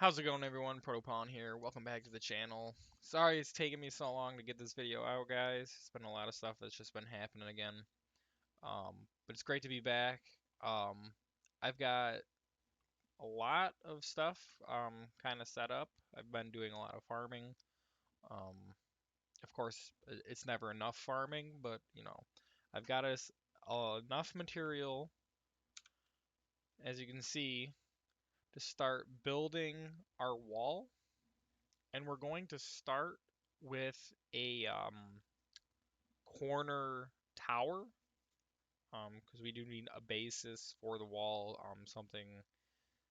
How's it going, everyone? Proto here. Welcome back to the channel. Sorry it's taken me so long to get this video out, guys. It's been a lot of stuff that's just been happening again. But it's great to be back. I've got a lot of stuff kind of set up. I've been doing a lot of farming. Um, of course, it's never enough farming, but I've got us enough material, as you can see, to start building our wall. And we're going to start with a corner tower because we do need a basis for the wall, something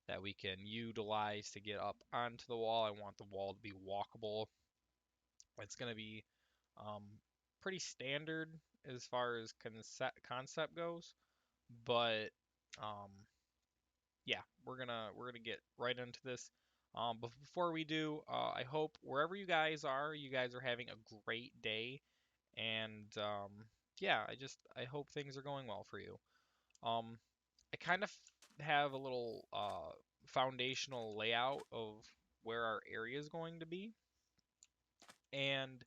that we can utilize to get up onto the wall. I want the wall to be walkable. It's going to be um, pretty standard as far as concept goes, but um, yeah, we're gonna get right into this. But before we do, I hope wherever you guys are having a great day, and yeah, I hope things are going well for you. Um, I kind of have a little foundational layout of where our area is going to be, and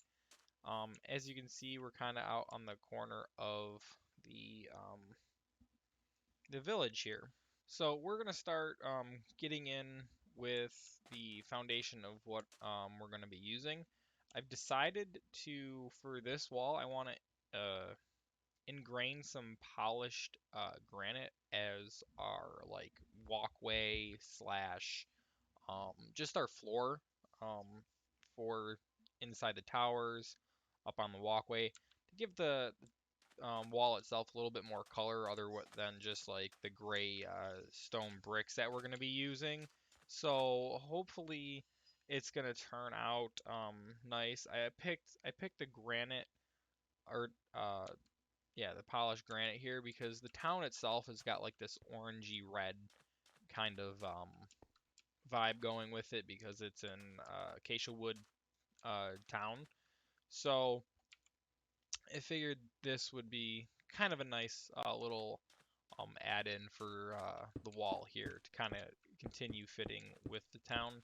as you can see, we're kind of out on the corner of the village here. So we're going to start getting in with the foundation of what we're going to be using. I've decided for this wall, I want to ingrain some polished granite as our like walkway slash just our floor um, for inside the towers, up on the walkway to give the wall itself a little bit more color other than just like the gray stone bricks that we're going to be using. So hopefully it's going to turn out nice. I picked the granite or yeah, the polished granite here because the town itself has got like this orangey red kind of vibe going with it because it's in Acacia Wood town. So I figured this would be kind of a nice little add-in for the wall here to kind of continue fitting with the town.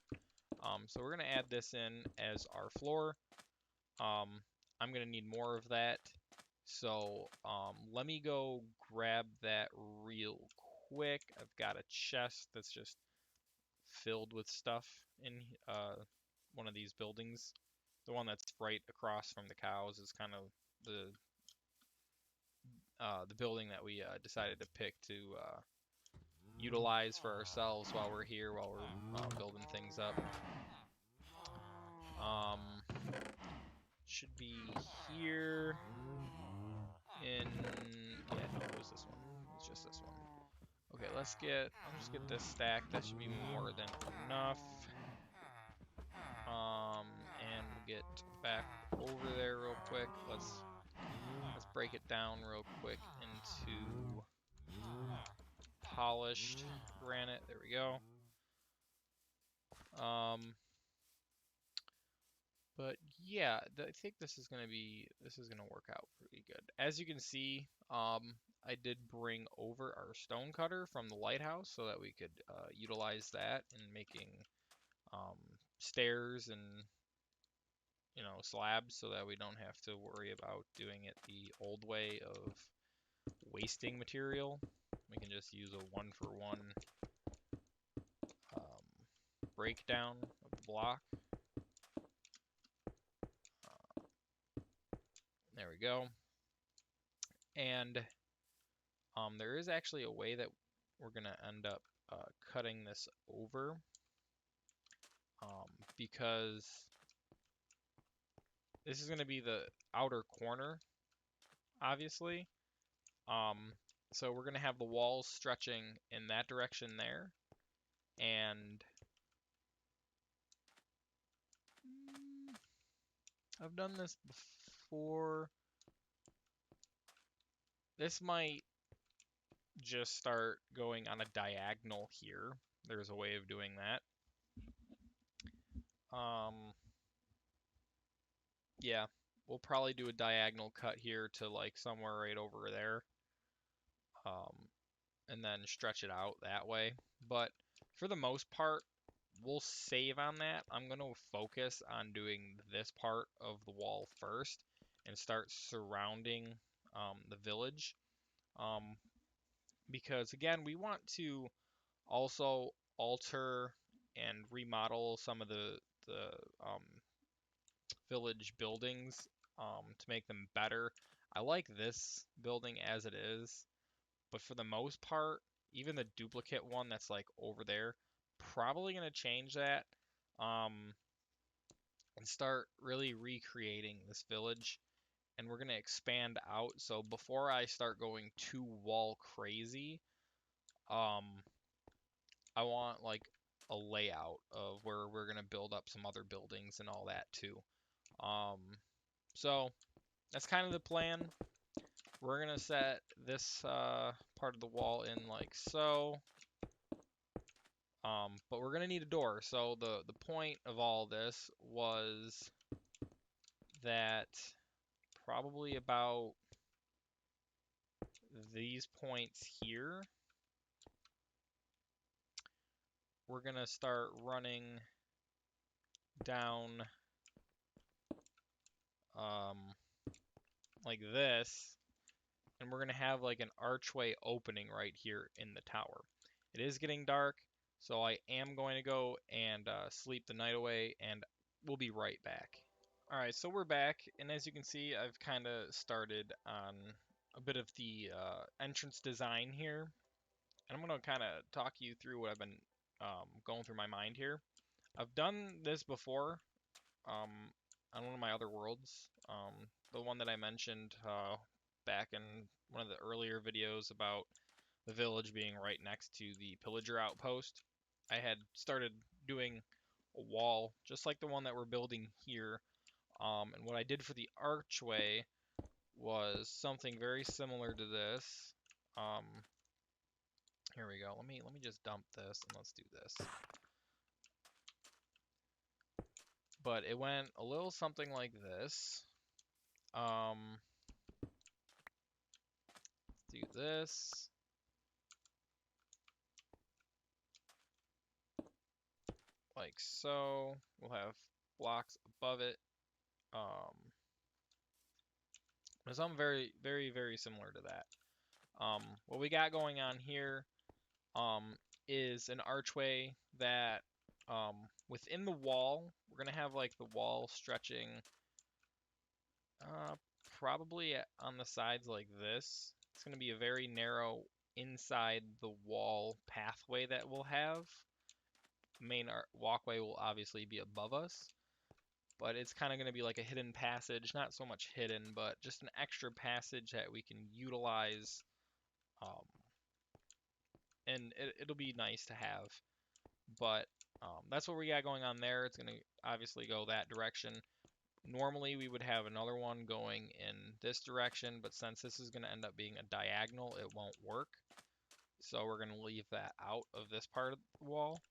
So we're going to add this in as our floor. Um, I'm going to need more of that. So let me go grab that real quick. I've got a chest that's just filled with stuff in one of these buildings. The one that's right across from the cows is kind of the building that we decided to pick to utilize for ourselves while we're here, while we're building things up. Um, should be here in, yeah, no, it was this one. It's just this one. Okay, I'll just get this stack. That should be more than enough. And we'll get back over there real quick. Let's break it down real quick into polished granite. There we go. But yeah, I think this is gonna work out pretty good. As you can see, I did bring over our stone cutter from the lighthouse so that we could utilize that in making um, stairs and slabs, so that we don't have to worry about doing it the old way of wasting material. We can just use a one-for-one breakdown of the block. There we go. And there is actually a way that we're going to end up cutting this over because this is going to be the outer corner, obviously. So we're going to have the walls stretching in that direction there. And I've done this before. This might just start going on a diagonal here. There's a way of doing that. Yeah, we'll probably do a diagonal cut here to like somewhere right over there. And then stretch it out that way. But for the most part, We'll save on that. I'm going to focus on doing this part of the wall first and start surrounding the village. Um, because again, we want to also alter and remodel some of the village buildings to make them better. I like this building as it is, but for the most part, even the duplicate one that's like over there, probably gonna change that um, and start really recreating this village. And we're gonna expand out. So before I start going too wall crazy, um, I want like a layout of where we're gonna build up some other buildings and all that too. Um, so that's kind of the plan. We're gonna set this part of the wall in like so. But we're gonna need a door. So the point of all this was that probably about these points here, we're gonna start running down um, like this, and we're gonna have like an archway opening right here in the tower. It is getting dark, so I am going to go and sleep the night away, and we'll be right back. Alright, so we're back, and as you can see, I've kind of started on a bit of the entrance design here, and I'm going to kind of talk you through what I've been going through my mind here. I've done this before um, on one of my other worlds, the one that I mentioned back in one of the earlier videos about the village being right next to the pillager outpost. I had started doing a wall just like the one that we're building here. And what I did for the archway was something very similar to this. Um, Here we go. Let me just dump this and let's do this. But it went a little something like this. Let's do this. Like so. We'll have blocks above it. But something very, very, very similar to that. What we got going on here um, is an archway that within the wall, we're going to have like the wall stretching uh, probably on the sides like this. It's going to be a very narrow inside the wall pathway that we'll have. The main walkway will obviously be above us, but it's kind of going to be like a hidden passage, not so much hidden, but just an extra passage that we can utilize, um, and it'll be nice to have. But that's what we got going on there. It's going to obviously go that direction. Normally we would have another one going in this direction, but since this is going to end up being a diagonal, it won't work. So we're going to leave that out of this part of the wall.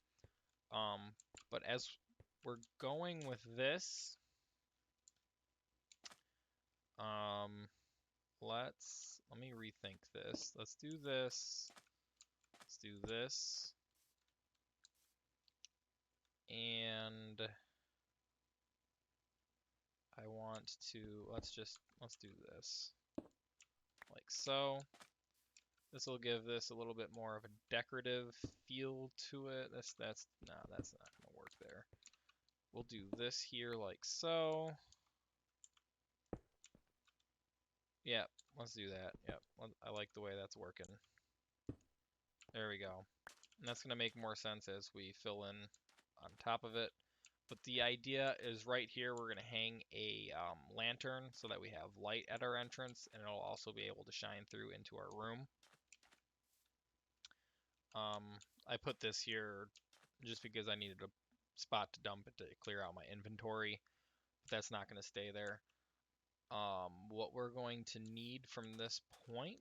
But as we're going with this, let me rethink this. Let's do this. Let's do this. And I want to, let's do this. Like so. This will give this a little bit more of a decorative feel to it. That's no, that's not gonna work there. We'll do this here like so. Yep, let's do that. Yep, I like the way that's working. There we go. And that's gonna make more sense as we fill in on top of it. But the idea is right here we're gonna hang a lantern so that we have light at our entrance, and it'll also be able to shine through into our room. I put this here just because I needed a spot to dump it to clear out my inventory. But that's not going to stay there. What we're going to need from this point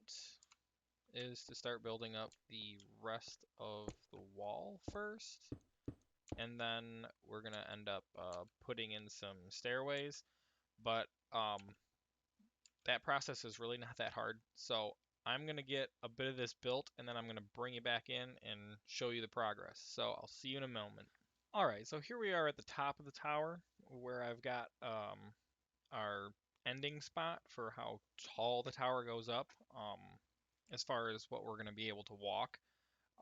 is to start building up the rest of the wall first. And then we're going to end up putting in some stairways. But that process is really not that hard. So I'm going to get a bit of this built, and then I'm going to bring you back in and show you the progress. So I'll see you in a moment. Alright, so here we are at the top of the tower where I've got our ending spot for how tall the tower goes up, as far as what we're going to be able to walk.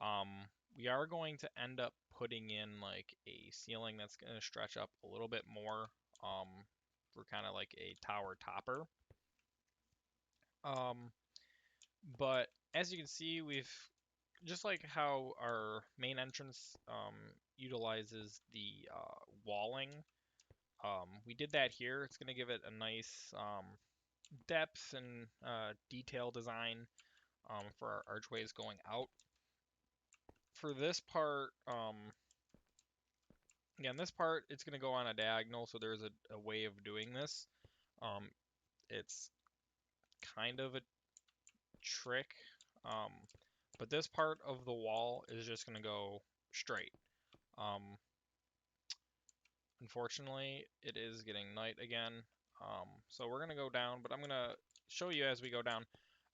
Um, we are going to end up putting in like a ceiling that's going to stretch up a little bit more, um, for kind of like a tower topper. Um, but as you can see, we've just like how our main entrance utilizes the walling. We did that here. It's going to give it a nice depth and detail design for our archways going out. For this part, again, this part, it's going to go on a diagonal, so there's a way of doing this. Um, it's kind of a trick, um, but this part of the wall is just going to go straight. Um, Unfortunately, it is getting night again, so we're going to go down, but I'm going to show you as we go down.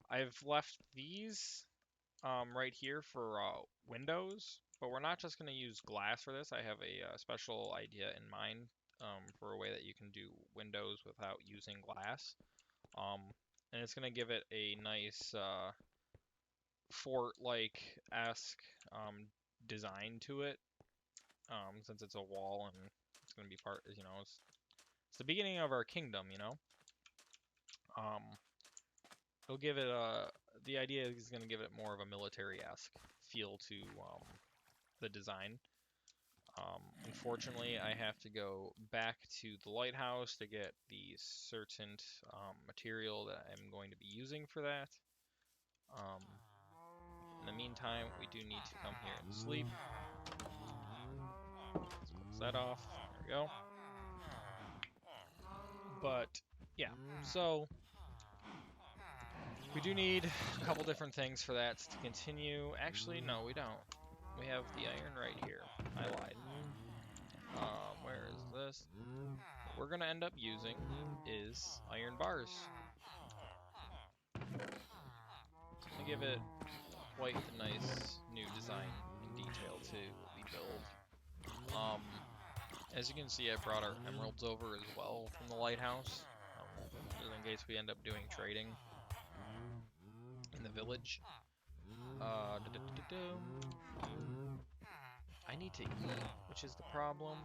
I've left these right here for windows, but we're not just going to use glass for this. I have a special idea in mind for a way that you can do windows without using glass. Um, and it's going to give it a nice fort-like-esque design to it, since it's a wall and it's going to be part, it's the beginning of our kingdom, you know? Um, it'll give it the idea is going to give it more of a military-esque feel to the design. Unfortunately, I have to go back to the lighthouse to get the certain material that I'm going to be using for that. Um, in the meantime, we do need to come here and sleep. Let's close that off. There we go. But yeah, so we do need a couple different things for that to continue. Actually, no, we don't. We have the iron right here. I lied. Where is this? What we're gonna end up using is iron bars. It's gonna give it quite the nice new design and detail to the build. As you can see, I brought our emeralds over as well from the lighthouse, just in case we end up doing trading in the village. I need to eat, which is the problem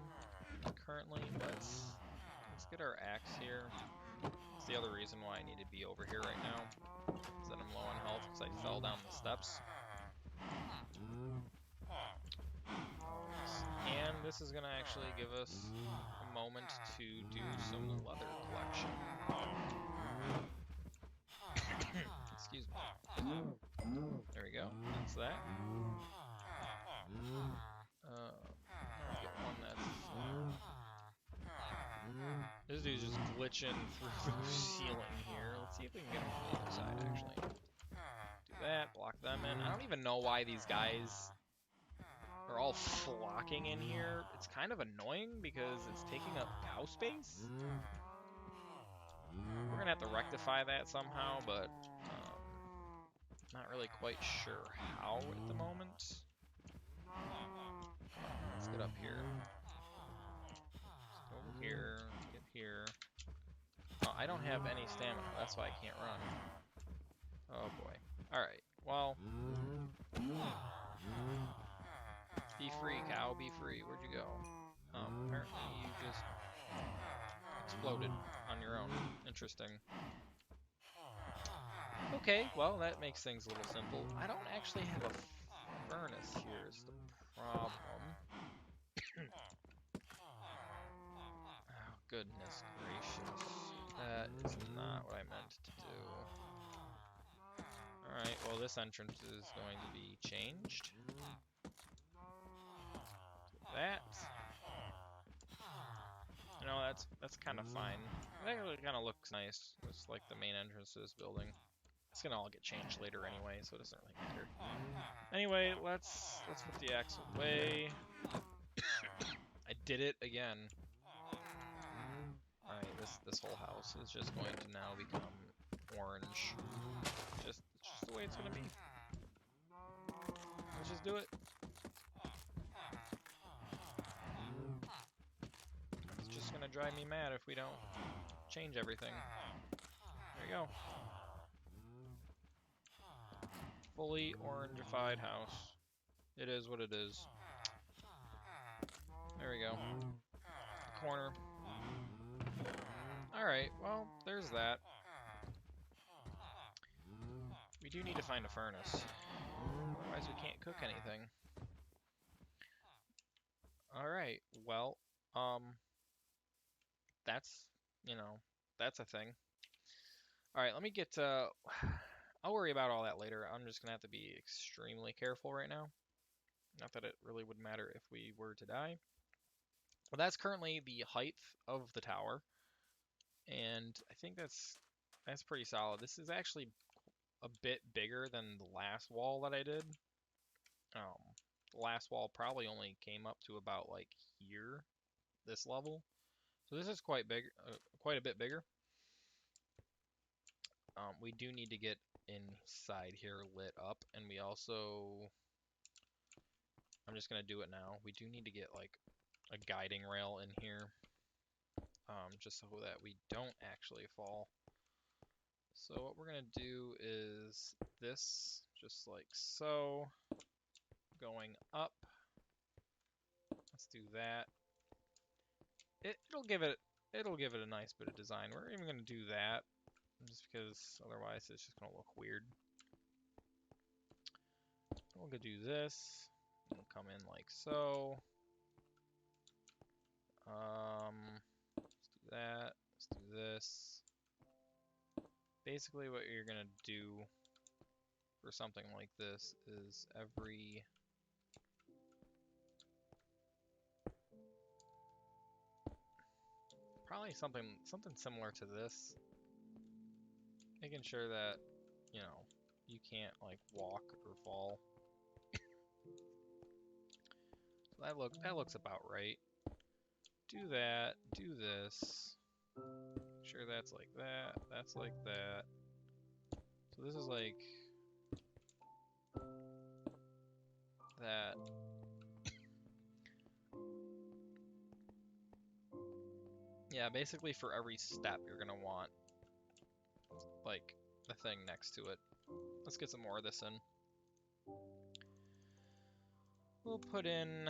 currently. Let's get our axe here. That's the other reason why I need to be over here right now, is that I'm low on health because I fell down the steps. And this is gonna actually give us a moment to do some leather collection. Excuse me. There we go. That's that. Get one that's. This dude's just glitching through the ceiling here. Let's see if we can get him from the other side, actually. Do that, block them in. I don't even know why these guys are all flocking in here. It's kind of annoying because it's taking up cow space. We're gonna have to rectify that somehow, but not really quite sure how at the moment. Let's get up here. Let's go over here. Get here. Oh, I don't have any stamina. That's why I can't run. Oh boy. Alright, well. Be free, cow. Be free. Where'd you go? Apparently you just exploded on your own. Interesting. Okay, well, that makes things a little simple. I don't actually have a furnace here is the problem. Oh, goodness gracious. That is not what I meant to do. Alright, well, this entrance is going to be changed. That. You know, that's kind of fine. That really kind of looks nice. It's like the main entrance to this building. It's gonna all get changed later anyway, so it doesn't really matter. Anyway, let's put the axe away. I did it again. Alright, this whole house is just going to now become orange. It's just the way it's gonna be. Let's just do it. drive me mad if we don't change everything. There you go. Fully orangified house. It is what it is. There we go. Corner. Alright, well, there's that. We do need to find a furnace. Otherwise we can't cook anything. Alright, well, that's, that's a thing. Alright, let me get, I'll worry about all that later. I'm just gonna have to be extremely careful right now. Not that it really would matter if we were to die. But that's currently the height of the tower. And I think that's pretty solid. This is actually a bit bigger than the last wall that I did. The last wall probably only came up to about like here, this level. So this is quite big, quite a bit bigger. We do need to get inside here lit up, and we also, I'm just gonna do it now. We do need to get like a guiding rail in here, just so that we don't actually fall. So what we're gonna do is this, just like so, going up. Let's do that. It'll give it a nice bit of design. We're even gonna do that, just because otherwise it's just gonna look weird. We'll go do this. We'll come in like so. Let's do that. Let's do this. Basically, what you're gonna do for something like this is every probably something similar to this, making sure that you can't like walk or fall. So that looks about right. Do that. Do this. Sure, that's like that. That's like that. So this is like that. Yeah, basically for every step you're gonna want like the thing next to it. Let's get some more of this in. Let's put in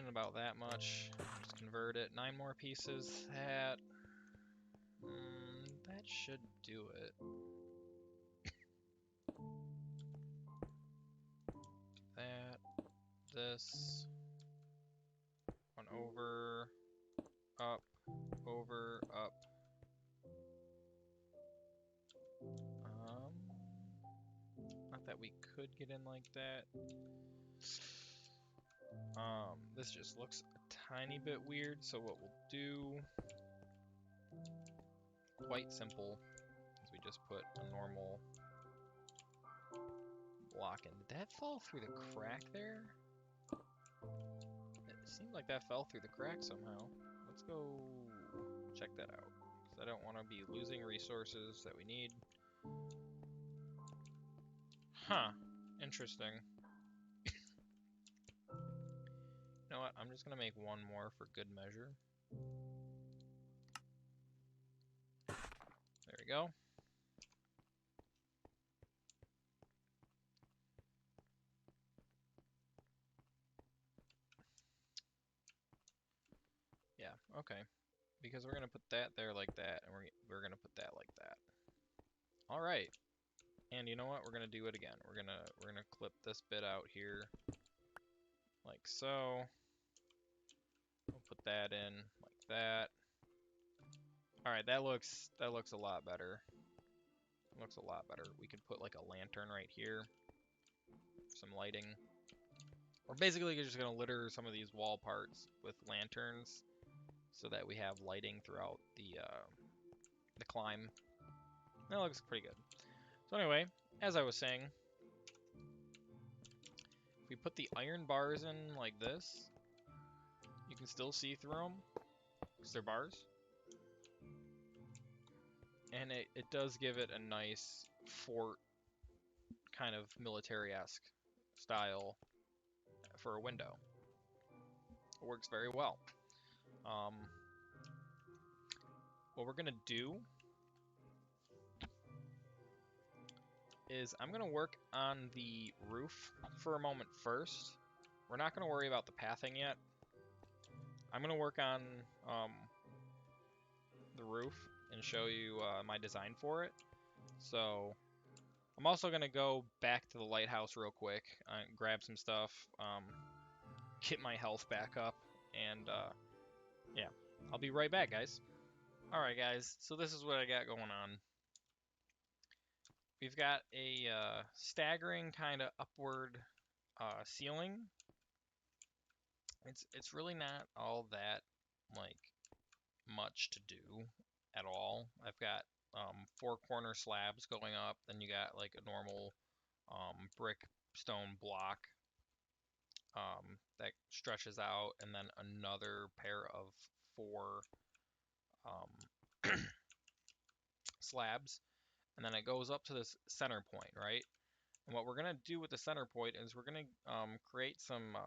about that much. Just convert it. 9 more pieces. That should do it. That, this, one over, up, over, up. Not that we could get in like that. This just looks a tiny bit weird, so what we'll do, quite simple, is we just put a normal block in. Did that fall through the crack there? It seemed like that fell through the crack somehow. Let's go check that out, because I don't want to be losing resources that we need. Huh, interesting. You know what, I'm just going to make one more for good measure. There we go. Yeah, okay. Because we're going to put that there like that, and we're going to put that like that. All right. And you know what? We're going to do it again. We're going to clip this bit out here like so. We'll put that in like that. All right, that looks a lot better. Looks a lot better. We could put like a lantern right here, some lighting. We're basically just gonna litter some of these wall parts with lanterns, so that we have lighting throughout the climb. That looks pretty good. So anyway, as I was saying, if we put the iron bars in like this, you can still see through them because they're bars. And it does give it a nice fort kind of military-esque style for a window. It works very well. what we're gonna do is I'm gonna work on the roof for a moment first. We're not gonna worry about the pathing yet. I'm gonna work on the roof and show you my design for it. So I'm also gonna go back to the lighthouse real quick, grab some stuff, get my health back up, and yeah, I'll be right back, guys. All right, guys. So this is what I got going on. We've got a staggering kind of upward ceiling. It's really not all that like much to do at all. I've got four corner slabs going up, then you got like a normal brick stone block that stretches out, and then another pair of four um, slabs, and then it goes up to this center point, right? And what we're gonna do with the center point is we're gonna create some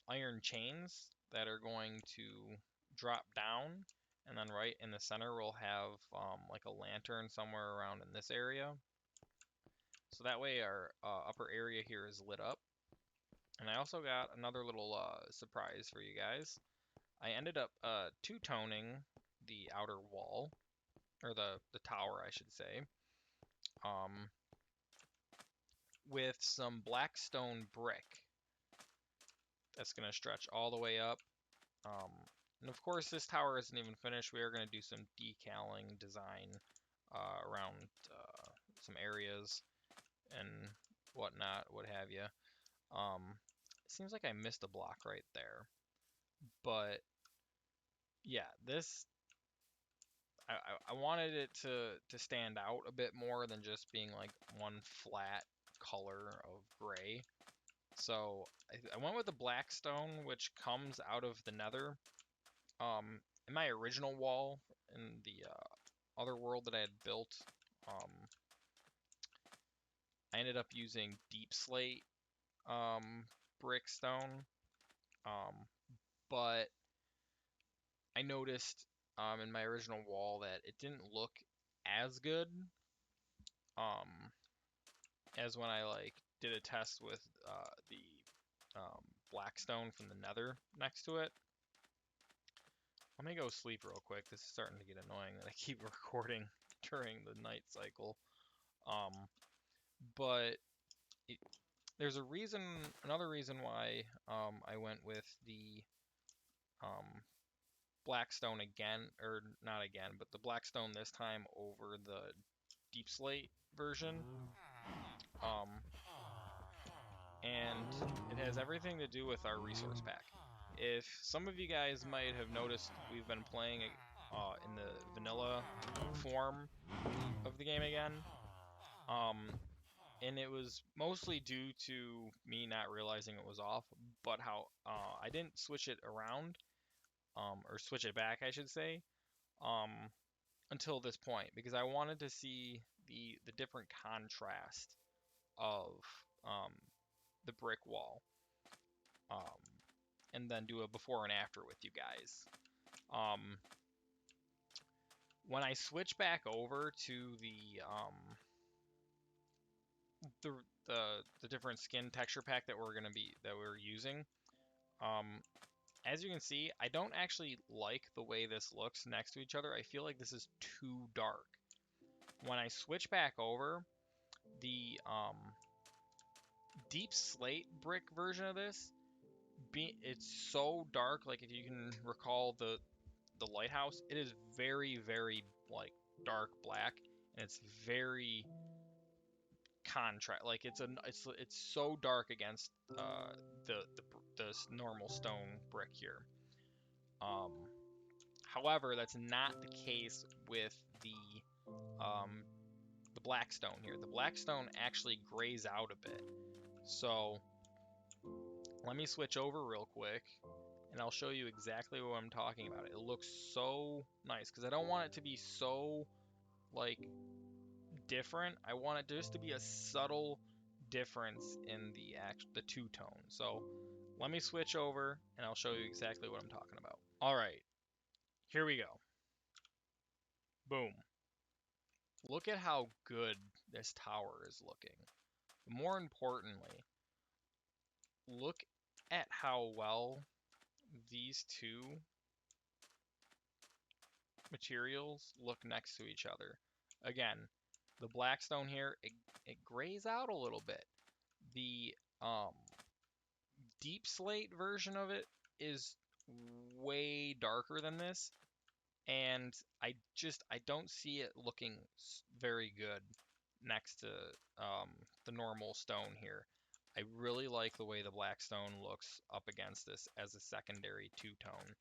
iron chains that are going to drop down, and then right in the center we'll have like a lantern somewhere around in this area. So that way our upper area here is lit up. And I also got another little surprise for you guys. I ended up two-toning the outer wall, or the tower, I should say, um, with some black stone brick that's going to stretch all the way up. And of course, this tower isn't even finished. We are going to do some decaling design around some areas and whatnot, what have you. It seems like I missed a block right there, but yeah, this I wanted it to stand out a bit more than just being like one flat color of gray. So I went with the black stone, which comes out of the nether. In my original wall in the other world that I had built, I ended up using deep slate brick stone, but I noticed in my original wall that it didn't look as good um, as when I like did a test with the black stone from the nether next to it. Let me go sleep real quick. This is starting to get annoying that I keep recording during the night cycle. Um, but it, there's a reason, another reason why I went with the um, blackstone again, or not again, but the blackstone this time over the deep slate version. Um, and it has everything to do with our resource pack. If some of you guys might have noticed, we've been playing in the vanilla form of the game again. And it was mostly due to me not realizing it was off, but how I didn't switch it around, or switch it back, I should say, um, until this point, because I wanted to see the different contrast of the brick wall, um, and then do a before and after with you guys. When I switch back over to the different skin texture pack that we're using, as you can see, I don't actually like the way this looks next to each other. I feel like this is too dark. When I switch back over, the deep slate brick version of this, it's so dark. Like if you can recall the lighthouse, it is very, very like dark black, and it's very contrast. Like it's so dark against the normal stone brick here. Um, However, that's not the case with um the black stone here. The black stone actually grays out a bit. So let me switch over real quick and I'll show you exactly what I'm talking about. It looks so nice because I don't want it to be so like different. I want it just to be a subtle difference in the two-tone. So let me switch over and I'll show you exactly what I'm talking about. All right, here we go. Boom. Look at how good this tower is looking. More importantly, look at how well these two materials look next to each other. Again, the black stone here, it grays out a little bit. The um, deep slate version of it is way darker than this, and I don't see it looking very good next to the normal stone here. I really like the way the black stone looks up against this as a secondary two-tone.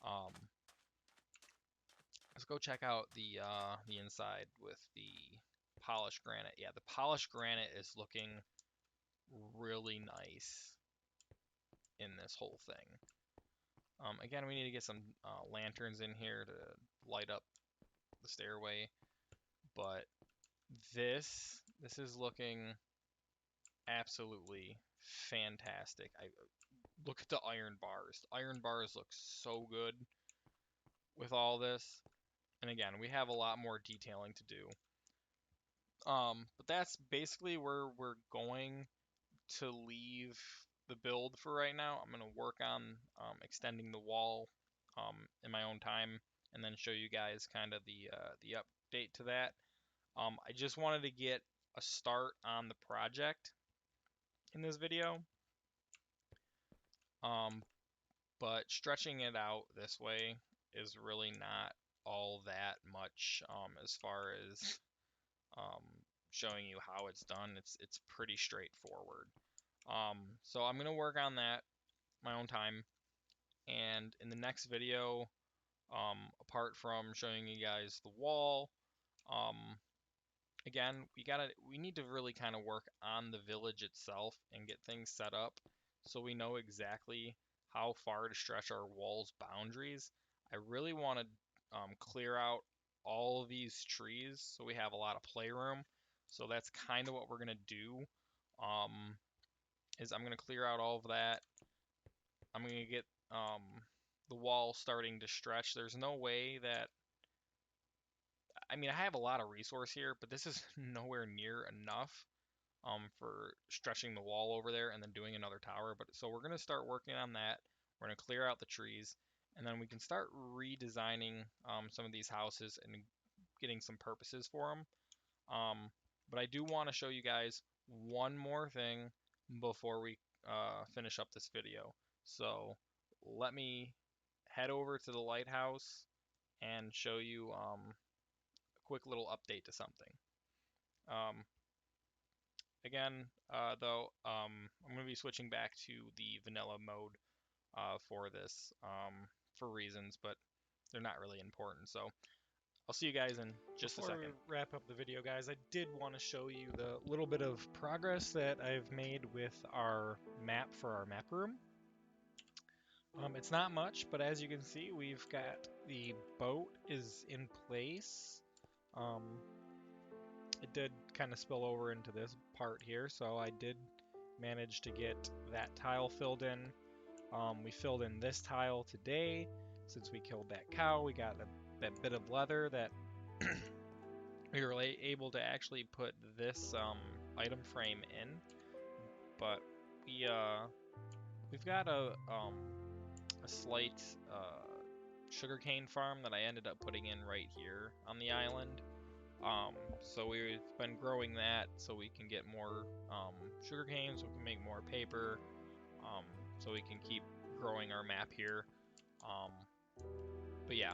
Um, let's go check out the inside with the polished granite. Yeah, the polished granite is looking really nice in this whole thing. Again, we need to get some lanterns in here to light up the stairway, but this is looking absolutely fantastic. I look at the iron bars. The iron bars look so good with all this. And again, we have a lot more detailing to do. But that's basically where we're going to leave the build for right now. I'm going to work on extending the wall in my own time, and then show you guys kind of the update to that. I just wanted to get a start on the project in this video, but stretching it out this way is really not all that much as far as um, showing you how it's done. It's pretty straightforward. So I'm gonna work on that my own time, and in the next video, apart from showing you guys the wall, um, again, we need to really kind of work on the village itself and get things set up so we know exactly how far to stretch our wall's boundaries. I really want to clear out all of these trees so we have a lot of playroom. So that's kind of what we're gonna do. Um, is I'm gonna clear out all of that. I'm gonna get the wall starting to stretch. There's no way that I mean, I have a lot of resource here, but this is nowhere near enough for stretching the wall over there and then doing another tower. But so we're gonna start working on that. We're gonna clear out the trees, and then we can start redesigning some of these houses and getting some purposes for them. But I do want to show you guys one more thing before we finish up this video. So let me head over to the lighthouse and show you a quick little update to something. Um, Again, though, I'm going to be switching back to the vanilla mode for this for reasons, but they're not really important. So I'll see you guys in just a Before second. we wrap up the video, guys, I did want to show you the little bit of progress that I've made with our map for our map room. It's not much, but as you can see, we've got the boat is in place. Um, it did kind of spill over into this part here, so I did manage to get that tile filled in. We filled in this tile today. Since we killed that cow, we got that bit of leather that we were able to actually put this item frame in. But we've got a slight sugarcane farm that I ended up putting in right here on the island. So we've been growing that so we can get more sugarcane, so we can make more paper, um, so we can keep growing our map here. Um, but yeah,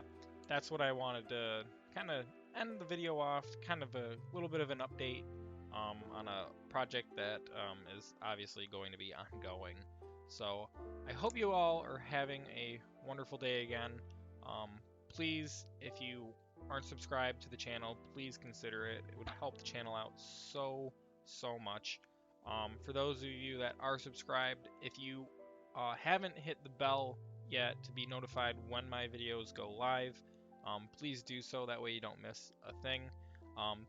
that's what I wanted to kind of end the video off, kind of a little bit of an update on a project that is obviously going to be ongoing. So I hope you all are having a wonderful day again. Um, Please, if you aren't subscribed to the channel, please consider it. It would help the channel out so much. For those of you that are subscribed, if you haven't hit the bell yet to be notified when my videos go live, please do so. That way you don't miss a thing.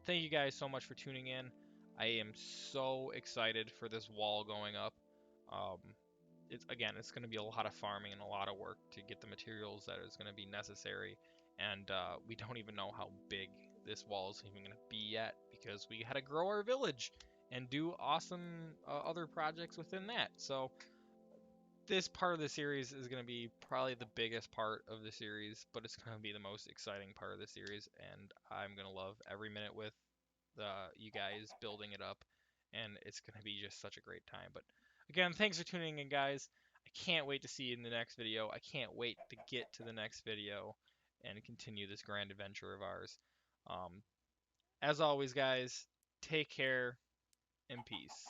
Thank you guys so much for tuning in. I am so excited for this wall going up. Um, it's going to be a lot of farming and a lot of work to get the materials that is going to be necessary. and we don't even know how big this wall is even going to be yet because we had to grow our village and do awesome other projects within that. So this part of the series is going to be probably the biggest part of the series, but it's going to be the most exciting part of the series, and I'm going to love every minute with you guys building it up, and it's going to be just such a great time. But again, thanks for tuning in, guys. I can't wait to see you in the next video. I can't wait to get to the next video and continue this grand adventure of ours. Um, as always, guys, take care and peace.